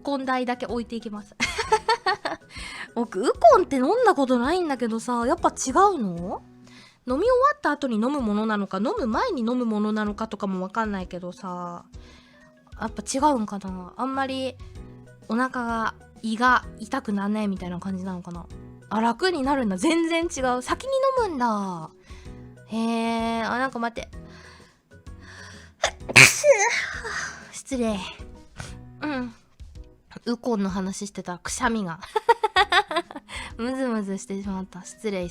コン台だけ置いていきます僕ウコンって飲んだことないんだけどさ、やっぱ違うの？飲み終わった後に飲むものなのか、飲む前に飲むものなのかとかもわかんないけどさ、やっぱ違うんかな。あんまりお腹が胃が痛くなんないみたいな感じなのかな。あ、楽になるんだ。全然違う。先に飲むんだ。へえ。あ、なんか待って失礼。ウコンの話してたらくしゃみがムズムズしてしまった。失礼。